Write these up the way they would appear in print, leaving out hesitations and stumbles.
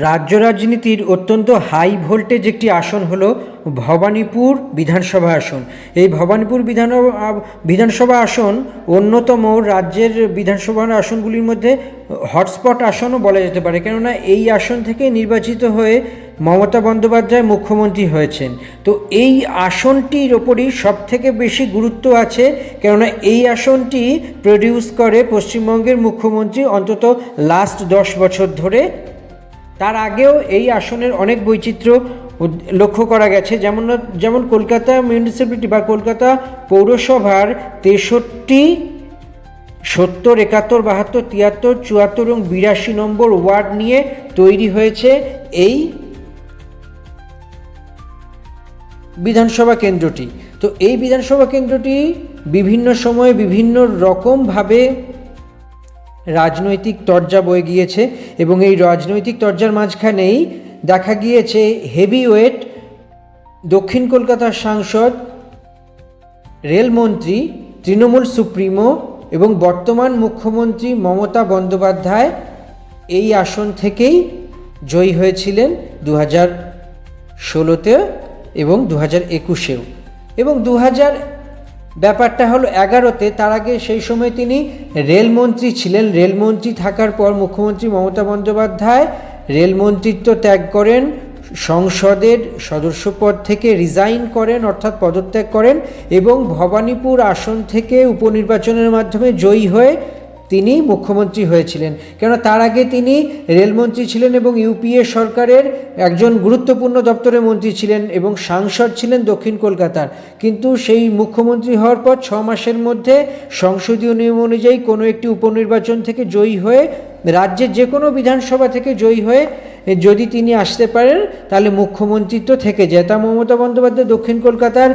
রাজ্য রাজনীতির অত্যন্ত হাই ভোল্টেজ একটি আসন হলো ভবানীপুর বিধানসভা আসন। এই ভবানীপুর বিধানসভা আসন অন্যতম রাজ্যের বিধানসভা আসনগুলির মধ্যে হটস্পট আসনও বলা যেতে পারে, কেননা এই আসন থেকে নির্বাচিত হয়ে মমতা বন্দ্যোপাধ্যায় মুখ্যমন্ত্রী হয়েছেন। তো এই আসনটির ওপরই সবথেকে বেশি গুরুত্ব আছে, কেননা এই আসনটি প্রডিউস করে পশ্চিমবঙ্গের মুখ্যমন্ত্রী অন্তত লাস্ট 10 বছর ধরে। তার আগেও এই আসনের অনেক বৈচিত্র্য লক্ষ্য করা গেছে, যেমন কলকাতা মিউনিসিপ্যালিটি বা কলকাতা পৌরসভার 63, 70, 71, 72, 73, 74 এবং 82 নম্বর ওয়ার্ড নিয়ে তৈরি হয়েছে এই বিধানসভা কেন্দ্রটি। তো এই বিধানসভা কেন্দ্রটি বিভিন্ন সময়ে বিভিন্ন রকমভাবে রাজনৈতিক তরজা বয়ে গিয়েছে এবং এই রাজনৈতিক তরজার মাঝখানেই দেখা গিয়েছে হেভিওয়েট দক্ষিণ কলকাতার সাংসদ, রেলমন্ত্রী, তৃণমূল সুপ্রিমো এবং বর্তমান মুখ্যমন্ত্রী মমতা বন্দ্যোপাধ্যায় এই আসন থেকেই জয়ী হয়েছিলেন 2016-তে এবং 2021-এও এবং ব্যাপারটা হলো 2011-তে। তার আগে সেই সময় তিনি রেলমন্ত্রী ছিলেন। রেলমন্ত্রী থাকার পর মুখ্যমন্ত্রী মমতা বন্দ্যোপাধ্যায় রেলমন্ত্রিত্ব ত্যাগ করেন, সংসদের সদস্যপদ থেকে রিজাইন করেন অর্থাৎ পদত্যাগ করেন এবং ভবানীপুর আসন থেকে উপনির্বাচনের মাধ্যমে জয়ী হয়ে তিনি মুখ্যমন্ত্রী হয়েছিলেন। কেননা তার আগে তিনি রেলমন্ত্রী ছিলেন এবং ইউপিএ সরকারের একজন গুরুত্বপূর্ণ দপ্তরের মন্ত্রী ছিলেন এবং সাংসদ ছিলেন দক্ষিণ কলকাতার। কিন্তু সেই মুখ্যমন্ত্রী হওয়ার পর 6 মাসের মধ্যে সংসদীয় নিয়ম অনুযায়ী কোনো একটি উপনির্বাচন থেকে জয়ী হয়ে রাজ্যের যে কোনো বিধানসভা থেকে জয়ী হয়ে যদি তিনি আসতে পারেন তাহলে মুখ্যমন্ত্রিত্ব থেকে যায়। তা মমতা বন্দ্যোপাধ্যায় দক্ষিণ কলকাতার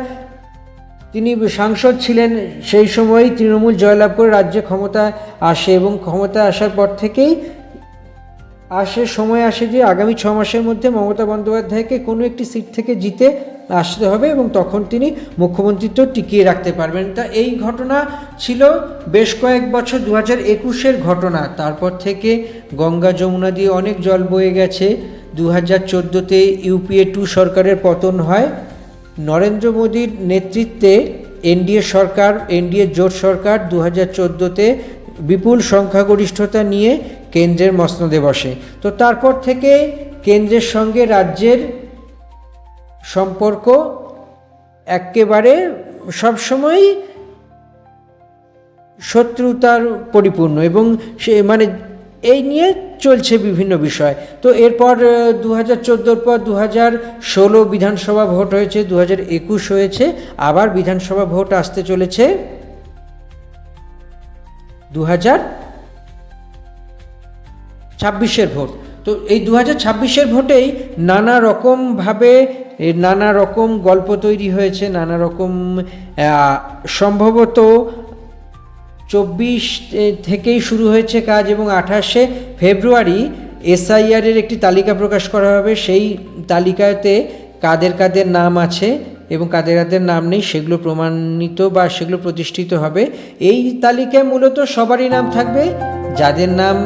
তিনি সাংসদ ছিলেন, সেই সময়ই তৃণমূল জয়লাভ করে রাজ্যে ক্ষমতায় আসে এবং ক্ষমতায় আসার পর থেকেই সময় আসে যে আগামী 6 মাসের মধ্যে মমতা বন্দ্যোপাধ্যায়কে কোনো একটি সিট থেকে জিতে আসতে হবে এবং তখন তিনি মুখ্যমন্ত্রিত্ব টিকিয়ে রাখতে পারবেন। তা এই ঘটনা ছিল বেশ কয়েক বছর 2021-এর ঘটনা। তারপর থেকে গঙ্গা যমুনা দিয়ে অনেক জল বয়ে গেছে। 2014-তে ইউপিএ 2 সরকারের পতন হয়। নরেন্দ্র মোদীর নেতৃত্বে এনডিএ জোট সরকার 2014-তে বিপুল সংখ্যাগরিষ্ঠতা নিয়ে কেন্দ্রের মসনদে বসে। তো তারপর থেকে কেন্দ্রের সঙ্গে রাজ্যের সম্পর্ক একেবারে সবসময় শত্রুতার পরিপূর্ণ এবং এই নিয়ে চলছে বিভিন্ন বিষয়। তো এরপর 2014-র পর 2016 বিধানসভা ভোট হয়েছে, 2021 হয়েছে, আবার বিধানসভা ভোট আসতে চলেছে 2026-এর ভোট। তো এই 2026-এর ভোটেই নানা রকম গল্প তৈরি হয়েছে, নানা রকম সম্ভবত 24 থেকেই শুরু হয়েছে কাজ এবং 28শে ফেব্রুয়ারি এসআইআরের একটি তালিকা প্রকাশ করা হবে। সেই তালিকাতে কাদের কাদের নাম আছে এবং কাদের কাদের নাম নেই সেগুলো প্রমাণিত বা সেগুলো প্রতিষ্ঠিত হবে। এই তালিকায় মূলত সবারই নাম থাকবে, যাদের নাম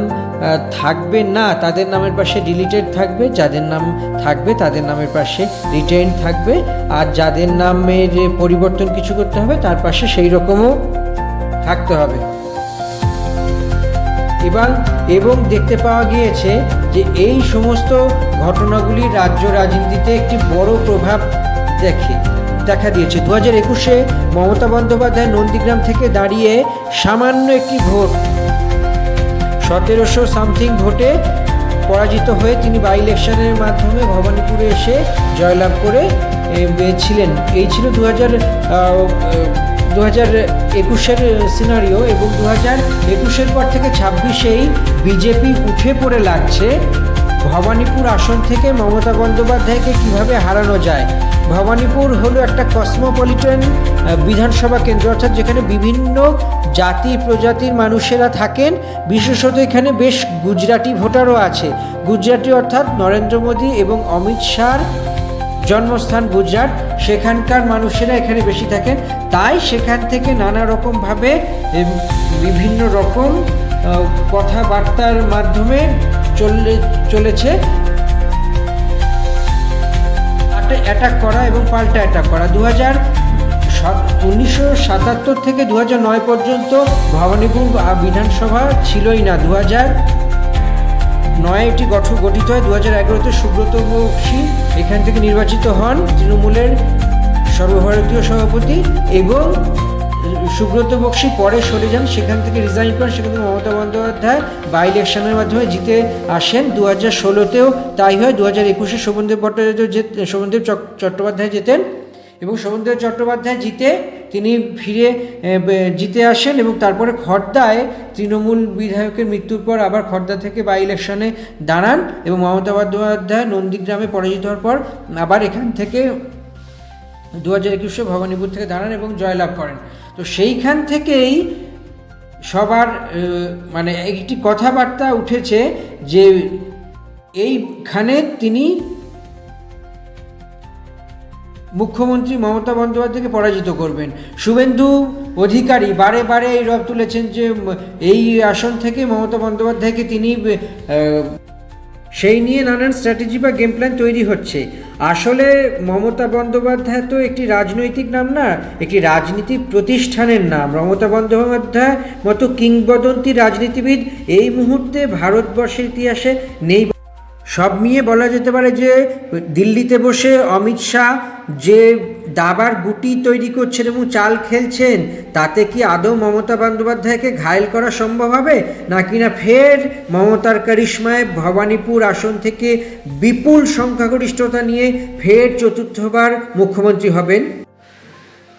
থাকবে না তাদের নামের পাশে ডিলিটেড থাকবে, যাদের নাম থাকবে তাদের নামের পাশে রিটেইন থাকবে, আর যাদের নামের পরিবর্তন কিছু করতে হবে তার পাশে সেই রকমও থাকতে হবে। এবং দেখতে পাওয়া গিয়েছে যে এই সমস্ত ঘটনাগুলি রাজ্য রাজনীতিতে একটি বড় প্রভাব দেখা দিয়েছে। 2021-এ মমতা বন্দ্যোপাধ্যায় নন্দীগ্রাম থেকে দাঁড়িয়ে সামান্য একটি ভোট 1700 সামথিং ভোটে পরাজিত হয়ে তিনি বাই ইলেকশনের মাধ্যমে ভবানীপুরে এসে জয়লাভ করে ছিলেন। এই ছিল 2021-এর সিনারিও এবং 2021-এর পর থেকে 26-এই বিজেপি উঠে পড়ে লাগছে ভবানীপুর আসন থেকে মমতা বন্দ্যোপাধ্যায়কে কিভাবে হারানো যায়। ভবানীপুর হলো একটা কসমোপলিটন বিধানসভা কেন্দ্র, অর্থাৎ যেখানে বিভিন্ন জাতি প্রজাতির মানুষেরা থাকেন। বিশেষত এখানে বেশ গুজরাটি ভোটারও আছে। গুজরাটি অর্থাৎ নরেন্দ্র মোদী এবং অমিত শাহর জন্মস্থান গুজরাট, সেখানকার মানুষেরা এখানে বেশি থাকেন। তাই সেখান থেকে নানা রকমভাবে বিভিন্ন রকম কথাবার্তার মাধ্যমে চলেছে অ্যাটাক করা এবং পাল্টা অ্যাটাক করা। 1977 থেকে 2009 পর্যন্ত ভবানীপুর বিধানসভা ছিলই না। 2009 এটি গঠিত হয়। 2011-তে সুব্রত বক্সী এখান থেকে নির্বাচিত হন তৃণমূলের সর্বভারতীয় সভাপতি, এবং সুব্রত বক্সী পরে সরে যান, সেখান থেকে রিজাইন করেন। সেখান থেকে মমতা বন্দ্যোপাধ্যায় বাই ইলেকশনের মাধ্যমে জিতে আসেন। 2016-তেও তাই হয়। 2021-এ শোভনদেব চট্টোপাধ্যায় জেতেন, এবং শোভনদেব চট্টোপাধ্যায় তিনি ফিরে জিতে আসেন, এবং তারপরে খড়দায় তৃণমূল বিধায়কের মৃত্যুর পর আবার খড়দা থেকে বাই ইলেকশনে দাঁড়ান, এবং মমতা বন্দ্যোপাধ্যায় নন্দীগ্রামে পরাজিত হওয়ার পর আবার এখান থেকে 2021-এ ভবানীপুর থেকে দাঁড়ান এবং জয়লাভ করেন। তো সেইখান থেকেই সবার মানে একটি কথাবার্তা উঠেছে যে এইখানে তিনি মুখ্যমন্ত্রী মমতা বন্দ্যোপাধ্যায়কে পরাজিত করবেন। শুভেন্দু অধিকারী বারে বারে এই রব তুলেছেন যে এই আসন থেকে মমতা বন্দ্যোপাধ্যায়কে তিনি সেই নিয়ে নানান স্ট্র্যাটেজি বা গেম প্ল্যান তৈরি হচ্ছে। আসলে মমতা বন্দ্যোপাধ্যায় তো একটি রাজনৈতিক নাম না, একটি রাজনীতি প্রতিষ্ঠানের নাম। মমতা বন্দ্যোপাধ্যায় মতো কিংবদন্তি রাজনীতিবিদ এই মুহূর্তে ভারতবর্ষের ইতিহাসে নেই। সব নিয়ে বলা যেতে পারে যে দিল্লিতে বসে অমিত শাহ যে দাবার গুটি তৈরি করছেন এবং চাল খেলছেন, তাতে কি আদৌ মমতা বন্দ্যোপাধ্যায়কে ঘায়েল করা সম্ভব হবে, নাকি না ফের মমতার কারিশমায় ভবানীপুর আসন থেকে বিপুল সংখ্যাগরিষ্ঠতা নিয়ে ফের চতুর্থবার মুখ্যমন্ত্রী হবেন?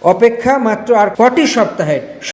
অপেক্ষা মাত্র আর কটি সপ্তাহের।